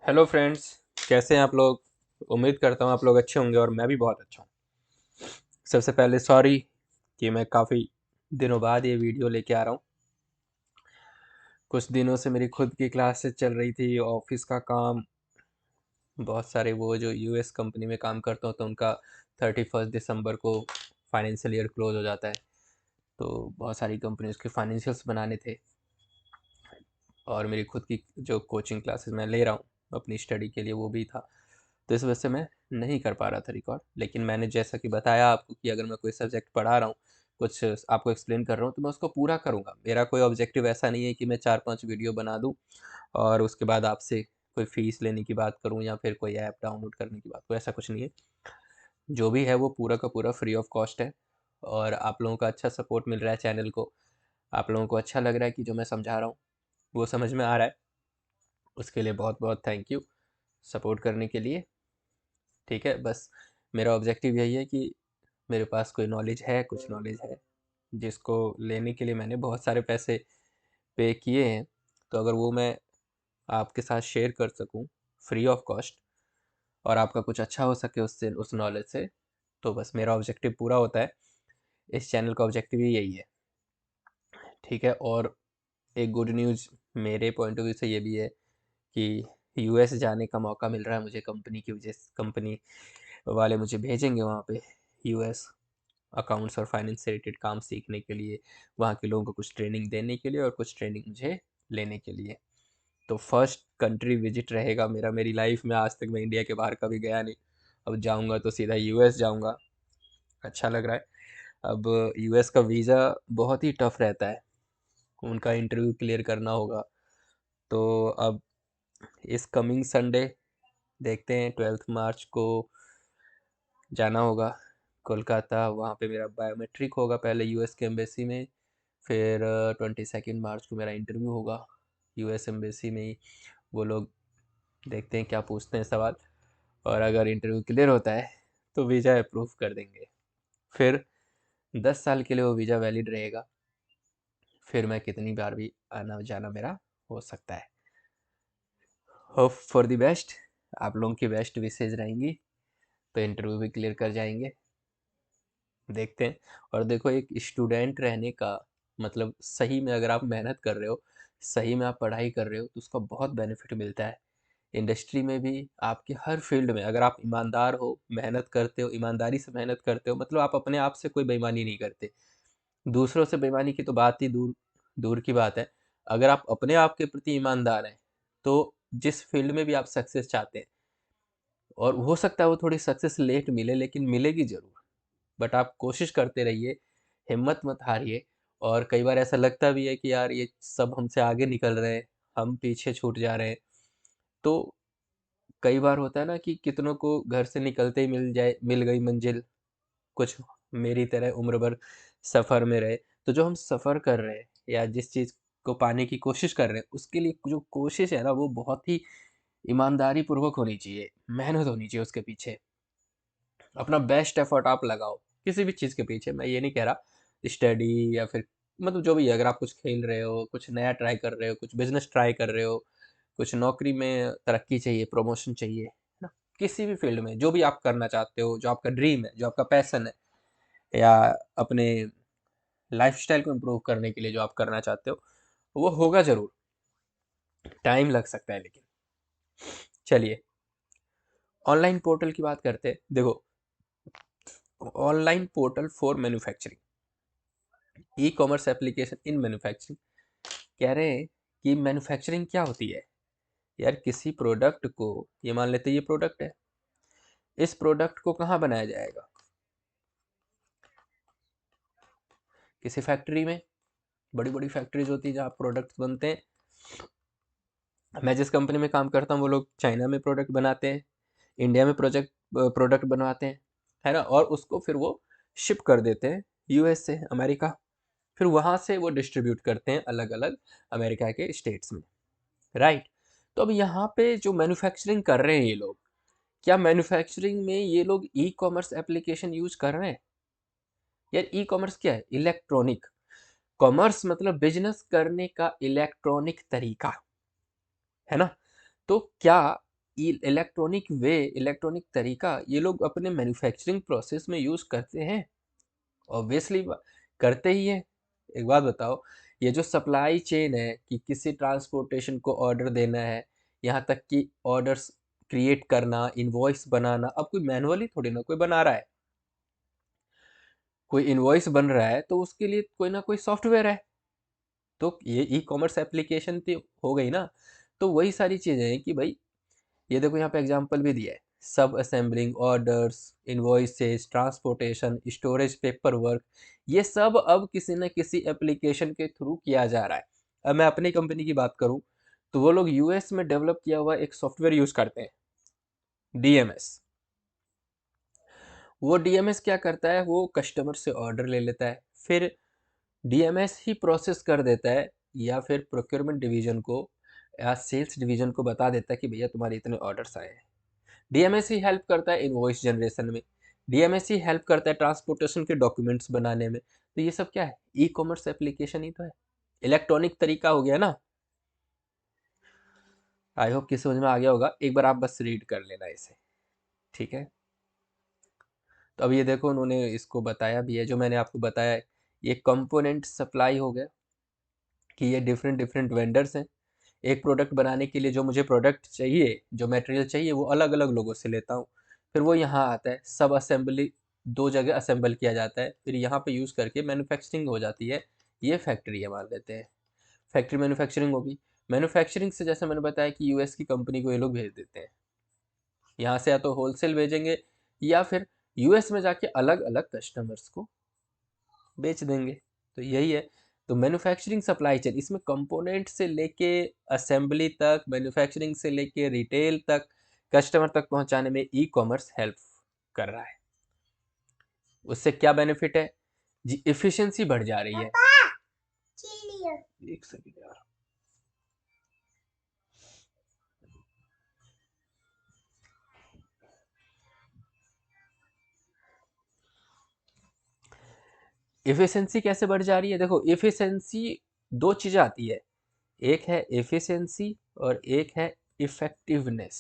Hello friends. कैसे हैं आप लोग? उम्मीद करता हूँ आप लोग अच्छे होंगे और मैं भी बहुत अच्छा हूँ। सबसे पहले सॉरी कि मैं काफ़ी दिनों बाद ये वीडियो लेके आ रहा हूँ। कुछ दिनों से मेरी खुद की क्लासेस चल रही थी, ऑफिस का काम, बहुत सारे वो जो यूएस कंपनी में काम करता हूँ तो उनका 31 दिसंबर को फाइनेंशियल ईयर क्लोज हो जाता है। तो बहुत सारी कंपनी उसके फाइनेंशियल्स बनाने थे और मेरी खुद की जो कोचिंग क्लासेस मैं ले रहा हूँ अपनी स्टडी के लिए वो भी था। तो इस वजह से मैं नहीं कर पा रहा था रिकॉर्ड, लेकिन मैंने जैसा कि बताया आपको कि अगर मैं कोई सब्जेक्ट पढ़ा रहा हूँ, कुछ आपको एक्सप्लेन कर रहा हूँ तो मैं उसको पूरा करूँगा। मेरा कोई ऑब्जेक्टिव ऐसा नहीं है कि मैं 4-5 वीडियो बना दूँ और उसके बाद आपसे कोई फ़ीस लेने की बात करूँ या फिर कोई ऐप डाउनलोड करने की बात करूँ, ऐसा कुछ नहीं है। जो भी है वो पूरा का पूरा फ्री ऑफ कॉस्ट है और आप लोगों का अच्छा सपोर्ट मिल रहा है चैनल को। आप लोगों को अच्छा लग रहा है कि जो मैं समझा रहा हूँ वो समझ में आ रहा है। उसके लिए बहुत बहुत थैंक यू सपोर्ट करने के लिए। ठीक है, बस मेरा ऑब्जेक्टिव यही है कि मेरे पास कोई नॉलेज है, कुछ नॉलेज है जिसको लेने के लिए मैंने बहुत सारे पैसे पे किए हैं। तो अगर वो मैं आपके साथ शेयर कर सकूं फ्री ऑफ कॉस्ट और आपका कुछ अच्छा हो सके उससे, उस नॉलेज से, तो बस मेरा ऑब्जेक्टिव पूरा होता है। इस चैनल का ऑब्जेक्टिव ही यही है। ठीक है, और एक गुड न्यूज़ मेरे पॉइंट ऑफ व्यू से ये भी है कि यूएस जाने का मौका मिल रहा है मुझे। कंपनी की वजह से कंपनी वाले मुझे भेजेंगे वहाँ पे यूएस अकाउंट्स और फाइनेंस से रिलेटेड काम सीखने के लिए, वहाँ के लोगों को कुछ ट्रेनिंग देने के लिए और कुछ ट्रेनिंग मुझे लेने के लिए। तो फर्स्ट कंट्री विजिट रहेगा मेरा मेरी लाइफ में। आज तक मैं इंडिया के बाहर कभी गया नहीं, अब जाऊंगा तो सीधा यूएस जाऊंगा। अच्छा लग रहा है। अब यूएस का वीज़ा बहुत ही टफ रहता है, उनका इंटरव्यू क्लियर करना होगा। तो अब इस कमिंग संडे देखते हैं, 12 मार्च को जाना होगा कोलकाता। वहाँ पे मेरा बायोमेट्रिक होगा पहले यूएस के एम्बेसी में, फिर 22 मार्च को मेरा इंटरव्यू होगा यूएस एम्बेसी में ही। वो लोग देखते हैं क्या पूछते हैं सवाल, और अगर इंटरव्यू क्लियर होता है तो वीज़ा अप्रूव कर देंगे। फिर 10 साल के लिए वो वीज़ा वैलिड रहेगा। फिर मैं कितनी बार भी आना जाना मेरा हो सकता है। Hope for the best. आप लोगों की बेस्ट विशेज रहेंगी तो इंटरव्यू भी क्लियर कर जाएंगे। देखते हैं। और देखो, एक स्टूडेंट रहने का मतलब सही में अगर आप मेहनत कर रहे हो, सही में आप पढ़ाई कर रहे हो तो उसका बहुत बेनिफिट मिलता है। इंडस्ट्री में भी, आपके हर फील्ड में अगर आप ईमानदार हो, मेहनत करते हो, ईमानदारी से मेहनत करते हो, मतलब आप अपने आप से कोई बेईमानी नहीं करते। दूसरों से बेईमानी की तो बात ही दूर दूर की बात है। अगर आप अपने आप के प्रति ईमानदार हैं तो जिस फील्ड में भी आप सक्सेस चाहते हैं, और हो सकता है वो थोड़ी सक्सेस लेट मिले लेकिन मिलेगी ज़रूर, बट आप कोशिश करते रहिए, हिम्मत मत हारिए। और कई बार ऐसा लगता भी है कि यार ये सब हमसे आगे निकल रहे हैं, हम पीछे छूट जा रहे हैं। तो कई बार होता है ना कि कितनों को घर से निकलते ही मिल गई मंजिल, कुछ मेरी तरह उम्र भर सफ़र में रहे। तो जो हम सफ़र कर रहे हैं या जिस चीज़ को पाने की कोशिश कर रहे हैं, उसके लिए जो कोशिश है ना वो बहुत ही ईमानदारी पूर्वक होनी चाहिए, मेहनत होनी चाहिए उसके पीछे। अपना बेस्ट एफर्ट आप लगाओ किसी भी चीज़ के पीछे। मैं ये नहीं कह रहा स्टडी या फिर मतलब जो भी है, अगर आप कुछ खेल रहे हो, कुछ नया ट्राई कर रहे हो, कुछ बिजनेस ट्राई कर रहे हो, कुछ नौकरी में तरक्की चाहिए, प्रमोशन चाहिए, है ना? किसी भी फील्ड में जो भी आप करना चाहते हो, जो आपका ड्रीम है, जो आपका पैशन है, या अपने लाइफस्टाइल को इम्प्रूव करने के लिए जो आप करना चाहते हो, वो होगा ज़रूर। टाइम लग सकता है लेकिन। चलिए, ऑनलाइन पोर्टल की बात करते हैं। देखो, online portal for manufacturing, e commerce application in manufacturing. कह रहे हैं कि मैन्युफैक्चरिंग क्या होती है? यार, किसी प्रोडक्ट को, ये मान लेते हैं ये प्रोडक्ट है, इस प्रोडक्ट को कहाँ बनाया जाएगा? किसी फैक्ट्री में। बड़ी बड़ी फैक्ट्रीज होती है जहाँ प्रोडक्ट्स बनते हैं। मैं जिस कंपनी में काम करता हूँ वो लोग चाइना में प्रोडक्ट बनाते हैं, इंडिया में प्रोडक्ट बनवाते हैं, है ना? और उसको फिर वो शिप कर देते हैं यूएस से अमेरिका। फिर वहाँ से वो डिस्ट्रीब्यूट करते हैं अलग अलग अमेरिका के स्टेट्स में, राइट? तो अब यहाँ पे जो मैन्युफैक्चरिंग कर रहे हैं ये लोग, क्या मैन्युफैक्चरिंग में ये लोग ई कॉमर्स एप्लीकेशन यूज कर रहे हैं? यार, ई कॉमर्स क्या है? इलेक्ट्रॉनिक कॉमर्स, मतलब बिजनेस करने का इलेक्ट्रॉनिक तरीका, है ना? तो क्या इलेक्ट्रॉनिक वे, इलेक्ट्रॉनिक तरीका ये लोग अपने मैन्युफैक्चरिंग प्रोसेस में यूज़ करते हैं, ऑब्वियसली करते ही हैं। एक बात बताओ, ये जो सप्लाई चेन है कि किसी ट्रांसपोर्टेशन को ऑर्डर देना है, यहाँ तक कि ऑर्डर्स क्रिएट करना, इनवॉइस बनाना, अब कोई मैनुअली थोड़ी ना कोई बना रहा है। कोई इनवॉइस बन रहा है तो उसके लिए कोई ना कोई सॉफ्टवेयर है। तो ये ई कॉमर्स एप्लीकेशन तो हो गई ना। तो वही सारी चीज़ें हैं कि भाई ये देखो यहाँ पे एग्जांपल भी दिया है, सब assembling, orders, invoices, transportation, storage, paper work, ये सब अब किसी न किसी एप्लीकेशन के थ्रू किया जा रहा है। अब मैं अपनी कंपनी की बात करूँ तो वो लोग यूएस में डेवलप किया हुआ एक सॉफ्टवेयर यूज़ करते हैं, डीएमएस। वो डीएमएस क्या करता है, वो कस्टमर से ऑर्डर ले लेता है, फिर डीएमएस ही प्रोसेस कर देता है, या फिर प्रोक्योरमेंट डिवीजन को या सेल्स डिवीजन को बता देता है कि भैया तुम्हारे इतने ऑर्डर्स आए हैं। डीएमएस ही हेल्प करता है इनवॉइस जनरेशन में, डीएमएस ही हेल्प करता है ट्रांसपोर्टेशन के डॉक्यूमेंट्स बनाने में। तो ये सब क्या है, ई कॉमर्स एप्लीकेशन ही तो है, इलेक्ट्रॉनिक तरीका हो गया ना। आई होप कि समझ में आ गया होगा, एक बार आप बस रीड कर लेना इसे, ठीक है। तो अब ये देखो उन्होंने इसको बताया भी है, जो मैंने आपको बताया, ये कंपोनेंट सप्लाई हो गया कि ये डिफरेंट डिफरेंट वेंडर्स हैं। एक प्रोडक्ट बनाने के लिए जो मुझे प्रोडक्ट चाहिए, जो मटेरियल चाहिए, वो अलग अलग लोगों से लेता हूँ, फिर वो यहाँ आता है, सब असेंबली दो जगह असेंबल किया जाता है, फिर यहाँ पे यूज़ करके मैन्युफैक्चरिंग हो जाती है। ये फैक्ट्री है मान लेते हैं, फैक्ट्री मैन्युफैक्चरिंग होगी। मैन्युफैक्चरिंग से जैसे मैंने बताया कि यूएस की कंपनी को ये लोग भेज देते हैं, यहाँ से या तो होलसेल भेजेंगे या फिर यूएस में जाके अलग अलग कस्टमर्स को बेच देंगे। तो यही है। तो मैन्युफैक्चरिंग सप्लाई चेन, इसमें कंपोनेंट से लेके असेंबली तक, मैन्युफैक्चरिंग से लेके रिटेल तक, कस्टमर तक पहुंचाने में ई कॉमर्स हेल्प कर रहा है। उससे क्या बेनिफिट है जी, एफिशिएंसी बढ़ जा रही है। एक सेकंड यार, एफिशिएंसी कैसे बढ़ जा रही है, देखो एफिशिएंसी दो चीज़ें आती है, एक है एफिशिएंसी और एक है इफेक्टिवनेस।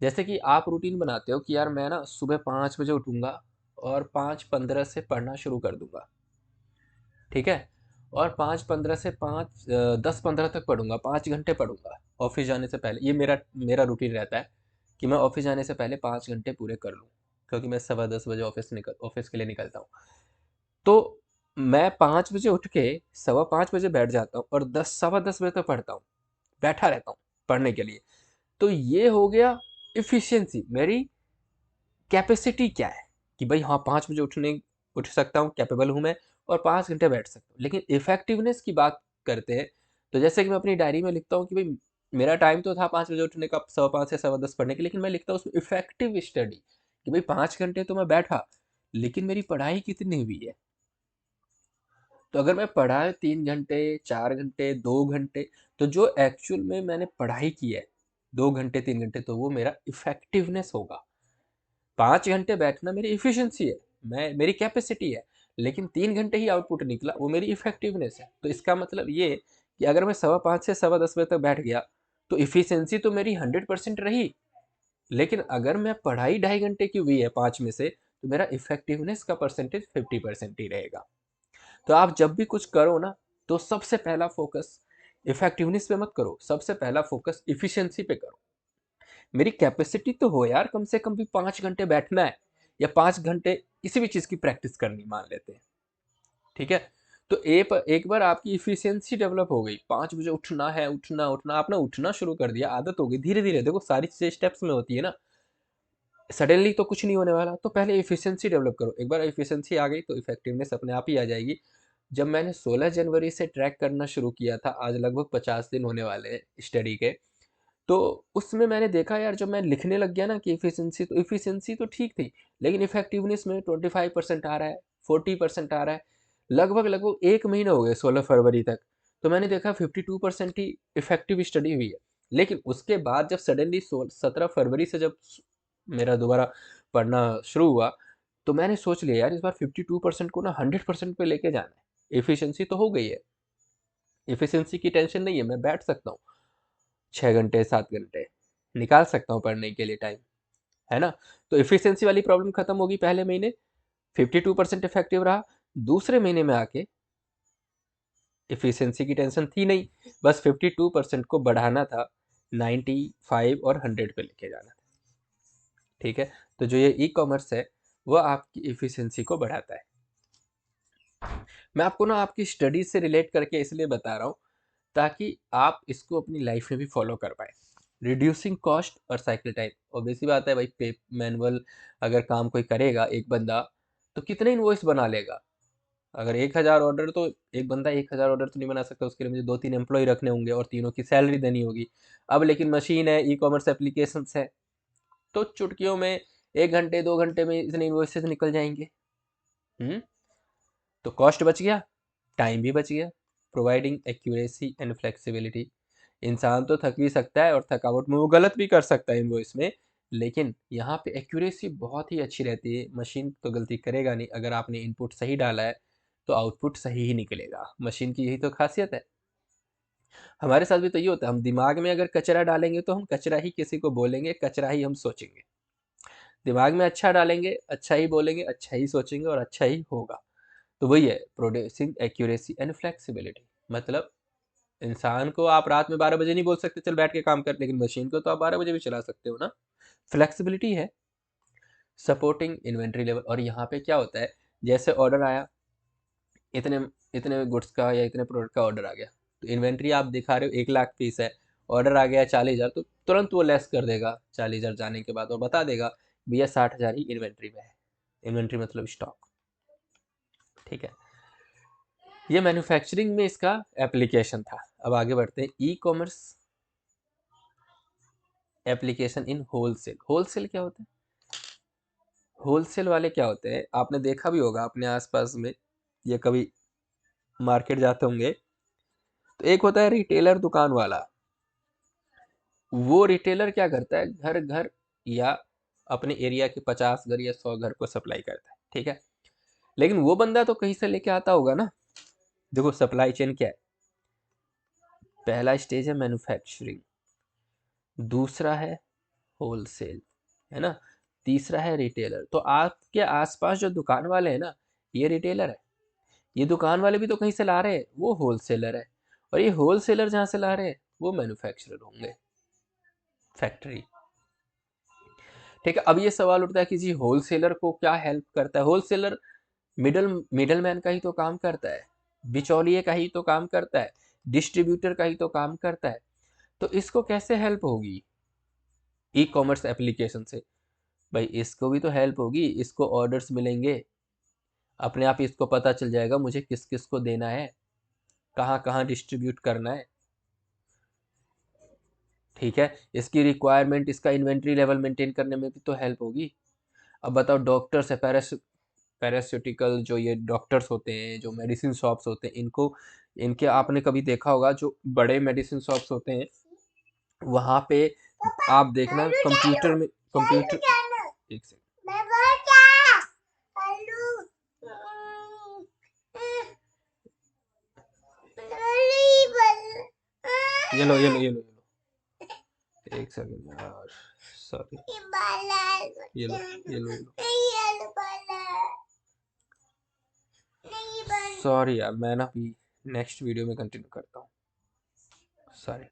जैसे कि आप रूटीन बनाते हो कि यार मैं ना सुबह 5 बजे उठूंगा और 5:15 से पढ़ना शुरू कर दूंगा, ठीक है, और 5:15 से 10:15 तक पढ़ूंगा, 5 घंटे पढ़ूंगा ऑफिस जाने से पहले। ये मेरा मेरा रूटीन रहता है कि मैं ऑफिस जाने से पहले 5 घंटे पूरे कर लूँ, क्योंकि मैं 10:15 बजे ऑफिस के लिए निकलता हूँ। तो मैं 5 बजे उठ के 5:15 बजे बैठ जाता हूँ और 10 सवा 10 बजे तक पढ़ता हूँ, बैठा रहता हूँ पढ़ने के लिए। तो ये हो गया इफिशियंसी, मेरी कैपेसिटी क्या है कि भाई हाँ 5 बजे उठ सकता हूँ, कैपेबल हूँ मैं, और 5 घंटे बैठ सकता हूँ। लेकिन इफेक्टिवनेस की बात करते हैं तो जैसे कि मैं अपनी डायरी में लिखता हूँ कि भाई मेरा टाइम तो था 5 बजे उठने का, 5:15 से 10:15 पढ़ने के, लेकिन मैं लिखता हूँ उसमें इफेक्टिव स्टडी कि भाई 5 घंटे तो मैं बैठा, लेकिन मेरी पढ़ाई कितनी हुई है। तो अगर मैं पढ़ा 3 घंटे, 4 घंटे, 2 घंटे, तो जो एक्चुअल में मैंने पढ़ाई की है 2 घंटे 3 घंटे, तो वो मेरा इफेक्टिवनेस होगा। 5 घंटे बैठना मेरी इफिशियंसी है, मैं मेरी कैपेसिटी है, लेकिन 3 घंटे ही आउटपुट निकला, वो मेरी इफेक्टिवनेस है। तो इसका मतलब ये कि अगर मैं 5:15 से 10:15 तक बैठ गया तो इफिशियंसी तो मेरी 100% रही, लेकिन अगर मैं पढ़ाई 2.5 घंटे की हुई है 5 में से, तो मेरा इफेक्टिवनेस का परसेंटेज 50% ही रहेगा। तो आप जब भी कुछ करो ना, तो सबसे पहला फोकस इफेक्टिवनेस पे मत करो, सबसे पहला फोकस इफिशियंसी पे करो। मेरी कैपेसिटी तो हो यार, कम से कम भी 5 घंटे बैठना है या 5 घंटे किसी भी चीज़ की प्रैक्टिस करनी मान लेते हैं, ठीक है। तो एक बार आपकी इफिशियंसी डेवलप हो गई, 5 बजे उठना है, उठना उठना, आपने उठना शुरू कर दिया, आदत हो गई, धीरे धीरे देखो सारी चीज़ें स्टेप्स में होती है ना, सडनली तो कुछ नहीं होने वाला। तो पहले इफिशियंसी डेवलप करो, एक बार इफिशियंसी आ गई तो इफेक्टिवनेस अपने आप ही आ जाएगी। जब मैंने 16 जनवरी से ट्रैक करना शुरू किया था, आज लगभग 50 दिन होने वाले हैं स्टडी के, तो उसमें मैंने देखा यार, जब मैं लिखने लग गया ना कि इफिशियंसी तो ठीक थी, लेकिन इफेक्टिवनेस में 25% आ रहा है, 40% आ रहा है। लगभग लगभग 1 महीना हो गया 16 फरवरी तक, तो मैंने देखा 52% ही इफेक्टिव स्टडी हुई है। लेकिन उसके बाद जब सडनली 17 फरवरी से जब मेरा दोबारा पढ़ना शुरू हुआ, तो मैंने सोच लिया यार इस बार 52% को ना 100% पे लेके जाना है। एफिशिएंसी तो हो गई है, एफिशिएंसी की टेंशन नहीं है, मैं बैठ सकता हूँ 6 घंटे 7 घंटे। निकाल सकता हूँ पढ़ने के लिए टाइम, है ना। तो एफिशिएंसी वाली प्रॉब्लम खत्म होगी पहले महीने, 52% इफेक्टिव रहा। दूसरे महीने में आके एफिशिएंसी की टेंशन थी नहीं, बस 52% को बढ़ाना था, 95 और 100 पे लेके जाना था। ठीक है, तो जो ये ई कॉमर्स है वो आपकी एफिशिएंसी को बढ़ाता है। मैं आपको ना आपकी स्टडी से रिलेट करके इसलिए बता रहा हूँ ताकि आप इसको अपनी लाइफ में भी फॉलो कर पाए। रिड्यूसिंग कॉस्ट और साइकिल टाइम, ऑब्वियसली बात है भाई, पे मैनुअल अगर काम कोई करेगा एक बंदा तो कितने इनवॉइस बना लेगा। अगर 1000 ऑर्डर, तो एक बंदा 1000 ऑर्डर तो नहीं बना सकता, उसके लिए मुझे 2-3 एम्प्लॉय रखने होंगे और तीनों की सैलरी देनी होगी। अब लेकिन मशीन है, ई कॉमर्स एप्लीकेशन है, तो चुटकियों में 1 घंटे 2 घंटे में इतने इन्वॉइसेस निकल जाएंगे। तो कॉस्ट बच गया, टाइम भी बच गया। प्रोवाइडिंग एक्यूरेसी एंड फ्लेक्सिबिलिटी, इंसान तो थक भी सकता है और थकावट में वो गलत भी कर सकता है इनवॉइस में, लेकिन यहाँ पे एक्यूरेसी बहुत ही अच्छी रहती है। मशीन तो गलती करेगा नहीं, अगर आपने इनपुट सही डाला है तो आउटपुट सही ही निकलेगा। मशीन की यही तो खासियत है। हमारे साथ भी तो ये होता है, हम दिमाग में अगर कचरा डालेंगे तो हम कचरा ही किसी को बोलेंगे, कचरा ही हम सोचेंगे। दिमाग में अच्छा डालेंगे, अच्छा ही बोलेंगे, अच्छा ही सोचेंगे और अच्छा ही होगा। तो वही है प्रोड्यूसिंग एक्यूरेसी एंड फ्लेक्सिबिलिटी। मतलब इंसान को आप रात में 12 बजे नहीं बोल सकते चल बैठ के काम कर, लेकिन मशीन को तो आप 12 बजे भी चला सकते हो ना। फ्लेक्सिबिलिटी है। सपोर्टिंग इन्वेंट्री लेवल, और यहाँ पे क्या होता है, जैसे ऑर्डर आया, इतने इतने गुड्स का या इतने प्रोडक्ट का ऑर्डर आ गया, तो इन्वेंट्री आप दिखा रहे हो 1 लाख पीस है, ऑर्डर आ गया 40,000, तो तुरंत वो लेस कर देगा 40,000 जाने के बाद और बता देगा भैया 60,000 ही इन्वेंट्री में है। इन्वेंट्री मतलब स्टॉक। ठीक है, ये मैन्युफैक्चरिंग में इसका एप्लीकेशन था। अब आगे बढ़ते हैं, e commerce application in wholesale. Wholesale क्या होता है? होलसेल वाले क्या होते हैं, आपने देखा भी होगा अपने आसपास में, या कभी मार्केट जाते होंगे, तो एक होता है रिटेलर, दुकान वाला। वो रिटेलर क्या करता है, घर घर या अपने एरिया के 50 घर या 100 घर को सप्लाई करता है। ठीक है, लेकिन वो बंदा तो कहीं से लेके आता होगा ना। देखो सप्लाई चेन क्या है, पहला स्टेज है मैन्युफैक्चरिंग, दूसरा है होलसेल, है ना, तीसरा है रिटेलर। तो आपके आसपास जो दुकान वाले हैं ना, ये रिटेलर है। ये दुकान वाले भी तो कहीं से ला रहे हैं, वो होलसेलर है। और ये होलसेलर जहां से ला रहे हैं वो मैन्युफैक्चरर होंगे, फैक्ट्री। ठीक है, अब ये सवाल उठता है कि जी होलसेलर को क्या हेल्प करता है। होलसेलर मिडल मिडल मैन का ही तो काम करता है, बिचौलिए का ही तो काम करता है, डिस्ट्रीब्यूटर का ही तो काम करता है। तो इसको कैसे हेल्प होगी ई कॉमर्स एप्लीकेशन से? भाई इसको भी तो हेल्प होगी, इसको ऑर्डर्स मिलेंगे, अपने आप ही इसको पता चल जाएगा मुझे किस किस को देना है, कहाँ कहाँ डिस्ट्रीब्यूट करना है। ठीक है, इसकी रिक्वायरमेंट, इसका इन्वेंट्री लेवल मेंटेन करने में भी तो हेल्प होगी। अब बताओ, डॉक्टर्स है, पैरास्यूटिकल जो ये डॉक्टर्स होते हैं, जो मेडिसिन शॉप्स होते हैं, इनको, इनके आपने कभी देखा होगा जो बड़े मेडिसिन शॉप्स होते हैं, वहाँ पे आप देखना कंप्यूटर में, कंप्यूटर, एक सेकंड, ये लो, एक सेकंड यार, सॉरी, ये लो सॉरी यार, मैं ना अभी नेक्स्ट वीडियो में कंटिन्यू करता हूँ, सॉरी।